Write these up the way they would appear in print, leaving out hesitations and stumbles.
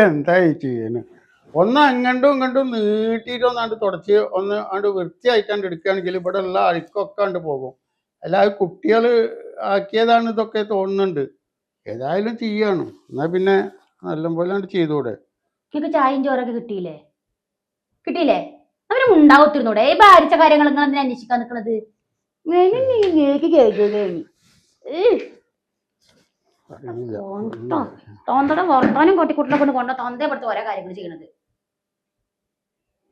എന്തായി ചെയ്യുന്നു? ഒന്ന് അങ്ങണ്ടും ഇങ്ങണ്ടും നീട്ടിയിട്ട് ഒന്നാണ്ട് തുടച്ച് ഒന്ന് ആണ്ട് വൃത്തിയായിട്ടാണ്ട് എടുക്കുകയാണെങ്കിൽ ഇവിടെ ഉള്ള അഴുക്കൊക്കെ ആണ്ട് പോകും. അല്ലാതെ കുട്ടികൾ ആക്കിയതാണ് ഇതൊക്കെ തോന്നുന്നുണ്ട്. ഏതായാലും ചെയ്യാണ്. എന്നാ പിന്നെ നല്ലപോലെ ആണ്ട് ചെയ്തൂടെ? നിങ്ങൾക്ക് ചായയും ചോറൊക്കെ കിട്ടിയില്ലേ? കിട്ടിയില്ലേ? അവര് ഉണ്ടാവത്തിരുന്നൂടെ? ഈ ഭാരിച്ച കാര്യങ്ങൾ നിങ്ങൾ എന്തിനാ അന്വേഷിക്കാൻ നിൽക്കുന്നത്? തോന്തയുടെ വർത്താനം കോട്ടിക്കൂട്ടിനെ കൊണ്ട് കൊണ്ട തന്തപ്പെടുത്ത ഓരോ കാര്യങ്ങൾ ചെയ്യണത്.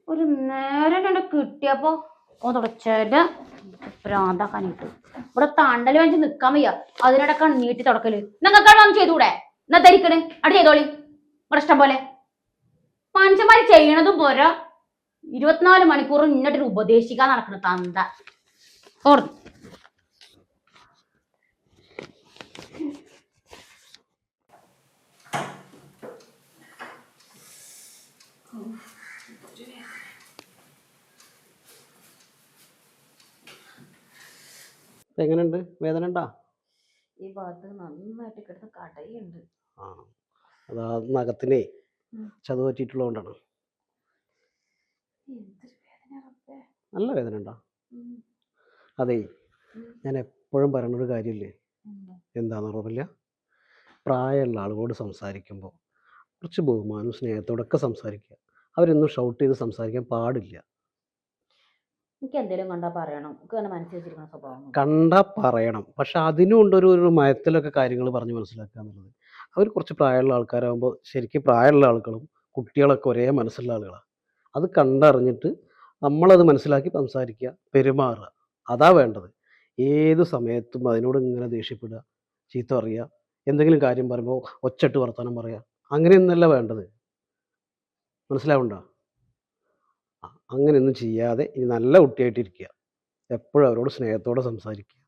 ഒരു നേരം രണ്ട് കിട്ടിയപ്പോ തുടച്ചേര പ്രാന്താക്കാനിട്ട് ഇവിടെ തണ്ടല് വാങ്ങിച്ച് നിക്കാൻ വയ്യ. അതിനിടക്കാണ് നീട്ടി തുടക്കല്. നിങ്ങൾക്കാണ് വന്ന് ചെയ്തൂടെ? എന്നാ ധരിക്കണ് അടി ചെയ്തോളി. ഇവിടെ ഇഷ്ടം പോലെ മനുഷ്യന്മാര് ചെയ്യണതും പോരാ 24 മണിക്കൂറും ഇന്നിട്ടൊരു ഉപദേശിക്കാൻ നടക്കണ തന്ത ഓർന്നു. എങ്ങനെയുണ്ട്? വേദന ഉണ്ടാ? ഈ ഭാഗത്ത് നന്നായിട്ട് കിടന്ന് കടയുണ്ട്. ആ അതാ നഖത്തിനെ ചതു പറ്റിയിട്ടുള്ളതുകൊണ്ടാണ്. നല്ല വേദന ഉണ്ടാ? അതെ, ഞാൻ എപ്പോഴും പറയണൊരു കാര്യമില്ലേ, എന്താണെന്ന് ഉറപ്പില്ല. പ്രായമുള്ള ആളുകളോട് സംസാരിക്കുമ്പോൾ കുറച്ച് ബഹുമാനവും സ്നേഹത്തോടൊക്കെ സംസാരിക്കുക. അവരൊന്നും ഷൗട്ട് ചെയ്ത് സംസാരിക്കാൻ പാടില്ല. എനിക്ക് എന്തെങ്കിലും കണ്ടാ പറയണം. മനസ്സിലാക്കിയിരിക്കുന്ന സ്വഭാവം കണ്ടാ പറയണം, പക്ഷെ അതിനുകൊണ്ടൊരു മയത്തിലൊക്കെ കാര്യങ്ങൾ പറഞ്ഞ് മനസ്സിലാക്കുക എന്നുള്ളത്. അവർ കുറച്ച് പ്രായമുള്ള ആൾക്കാരാകുമ്പോൾ ശരിക്കും പ്രായമുള്ള ആളുകളും കുട്ടികളൊക്കെ ഒരേ മനസ്സുള്ള ആളുകളാണ്. അത് കണ്ടറിഞ്ഞിട്ട് നമ്മളത് മനസ്സിലാക്കി സംസാരിക്കുക, പെരുമാറുക, അതാ വേണ്ടത്. ഏത് സമയത്തും അതിനോട് ഇങ്ങനെ ദേഷ്യപ്പെടുക, ചീത്ത പറയുക, എന്തെങ്കിലും കാര്യം പറയുമ്പോൾ ഒച്ചട്ട് വർത്തമാനം പറയുക, അങ്ങനെയൊന്നല്ല വേണ്ടത്. മനസ്സിലാവണ്ടോ? അങ്ങനെയൊന്നും ചെയ്യാതെ ഇനി നല്ല കുട്ടിയായിട്ടിരിക്കുക. എപ്പോഴും അവരോട് സ്നേഹത്തോടെ സംസാരിക്കുക.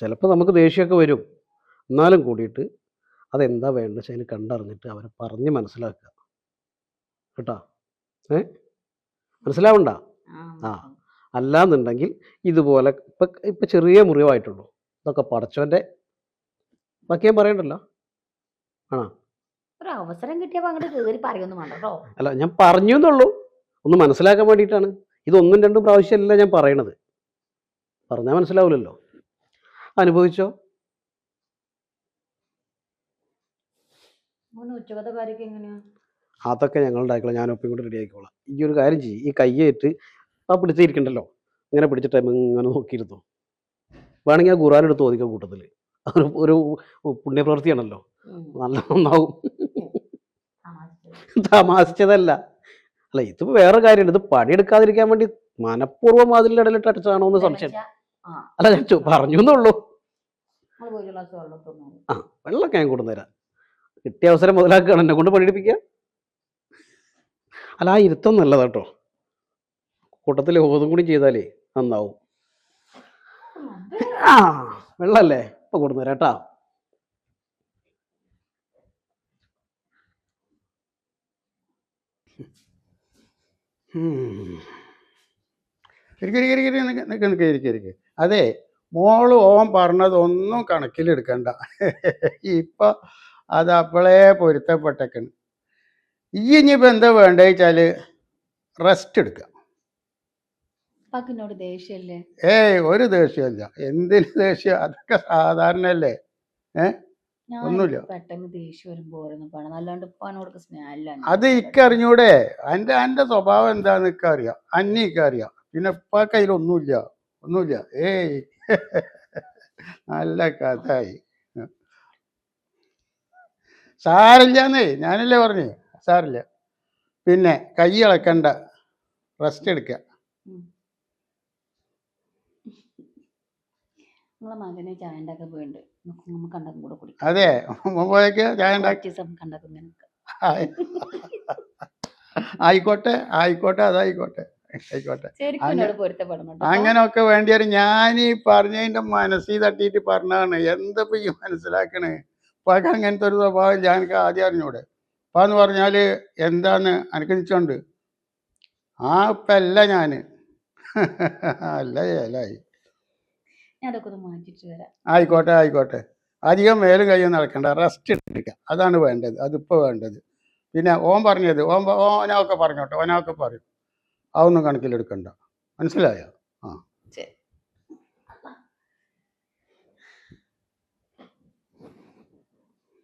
ചിലപ്പോൾ നമുക്ക് ദേഷ്യമൊക്കെ വരും, എന്നാലും കൂടിയിട്ട് അതെന്താ വേണ്ടത് വെച്ചാൽ അതിന് കണ്ടറിഞ്ഞിട്ട് അവരെ പറഞ്ഞ് മനസ്സിലാക്കുക കേട്ടോ. മനസ്സിലാവണ്ട? ആ അല്ലാന്നുണ്ടെങ്കിൽ ഇതുപോലെ ഇപ്പം ചെറിയ മുറിവായിട്ടുള്ളൂ, ഇതൊക്കെ പടച്ചോൻ്റെ ബാക്കി ഞാൻ പറയണ്ടല്ലോ. ആണോ? ഒരു അവസരം കിട്ടിയപ്പോൾ അങ്ങോട്ട് കയറി പറയൊന്നും വേണ്ട കേട്ടോ. അല്ല, ഞാൻ പറഞ്ഞു എന്നുള്ളൂ, ഒന്ന് മനസ്സിലാക്കാൻ വേണ്ടിയിട്ടാണ്. ഇതൊന്നും രണ്ടും പ്രാവശ്യമല്ല ഞാൻ പറയണത്. പറഞ്ഞാൽ മനസ്സിലാവില്ലല്ലോ. അനുഭവിച്ചോ? ഉച്ചകത്തെ കാര്യമൊക്കെ എങ്ങനെയാ? അതൊക്കെ ഞങ്ങൾ ഉണ്ടാക്കിക്കോളാം, ഞാനൊപ്പം കൂടെ റെഡി ആയിക്കോളാം. ഈ ഒരു കാര്യം ചെയ്യും, ഈ കയ്യേറ്റ് ആ പിടിച്ചിരിക്കണ്ടല്ലോ, ഇങ്ങനെ പിടിച്ചിട്ട് ഇങ്ങനെ നോക്കിയിരുന്നു. വേണമെങ്കിൽ ആ ഖുർആൻ എടുത്ത് ഓദിക്കുക കൂട്ടത്തിൽ. ഒരു പുണ്യപ്രവൃത്തിയാണല്ലോ, നല്ല നന്നാവും. തമാശിച്ചതല്ല. അല്ല, ഇതിപ്പോൾ വേറെ കാര്യമുണ്ട്. ഇത് പണിയെടുക്കാതിരിക്കാൻ വേണ്ടി മനഃപൂർവ്വം അതിൻ്റെ ഇടയിലിട്ട് അടിച്ചതാണോ എന്ന് സംശയം. അല്ല, ഞാൻ പറഞ്ഞു എന്നുള്ളൂ. ആ വെള്ളമൊക്കെ ഞാൻ കൊണ്ടുതരാം. കിട്ടിയ അവസരം മുതലാക്കുകയാണ് എന്നെ കൊണ്ട് പണിയെടുപ്പിക്കുക. അല്ല, ആ ഇരുത്തം നല്ലതാ കേട്ടോ. കൂട്ടത്തിൽ ഓതും കൂടി ചെയ്താലേ നന്നാവും. ആ വെള്ളമല്ലേ, ഇപ്പം കൊണ്ടുതരാം കേട്ടാ. അതെ, മോള് ഓൻ പറഞ്ഞതൊന്നും കണക്കിലെടുക്കണ്ട. ഇപ്പൊ അത് അപ്പോളേ പൊരുത്തപ്പെട്ടേക്കണ്. ഇനിയിപ്പോൾ എന്താ വേണ്ടത് വെച്ചാല് റെസ്റ്റ് എടുക്കുക. ഏയ് ഒരു ദേഷ്യമല്ല. എന്തിന് ദേഷ്യം? അതൊക്കെ സാധാരണയല്ലേ. ഒന്നുമില്ല. അത് ഇക്കറിഞ്ഞൂടെ? എൻ്റെ സ്വഭാവം എന്താന്ന് ഇക്കറിയാം, അന്നെ ഇക്കറിയാം. പിന്നെ ഇപ്പൊ കയ്യിലൊന്നുമില്ല, ഒന്നുമില്ല. ഏയ് നല്ല കഥായി. സാരില്ലാന്നേ, ഞാനല്ലേ പറഞ്ഞു, സാരില്ല. പിന്നെ കൈ ഇളക്കണ്ട, റെസ്റ്റ് എടുക്കുക. അതെ, പോയൊക്കെ ചായ ഉണ്ടാക്കി. ആയിക്കോട്ടെ ആയിക്കോട്ടെ, അതായിക്കോട്ടെ ആയിക്കോട്ടെ. അങ്ങനെയൊക്കെ വേണ്ടി വരും. ഞാൻ ഈ പറഞ്ഞതിൻ്റെ മനസ്സിൽ തട്ടിയിട്ട് പറഞ്ഞതാണ്. എന്തപ്പോ ഈ മനസ്സിലാക്കണേ? ഇപ്പൊക്കെ അങ്ങനത്തെ ഒരു സ്വഭാവം ഇല്ല. എനിക്ക് ആദ്യം അറിഞ്ഞൂടെ? ഇപ്പാന്ന് പറഞ്ഞാൽ എന്താന്ന് എനിക്ക് നിച്ചോണ്ട്. ആ ഇപ്പല്ല ഞാന് അല്ല ഏലായി. ആയിക്കോട്ടെ ആയിക്കോട്ടെ. അധികം മേലും കയ്യും നടക്കണ്ട, റെസ്റ്റ് എടുക്കുക. അതാണ് വേണ്ടത്, അതിപ്പോൾ വേണ്ടത്. പിന്നെ ഓൻ പറഞ്ഞത് ഓനൊക്കെ പറഞ്ഞോട്ടെ, ഓനൊക്കെ പറയും, അതൊന്നും കണക്കിലെടുക്കണ്ട. മനസ്സിലായോ? ആ ശരി.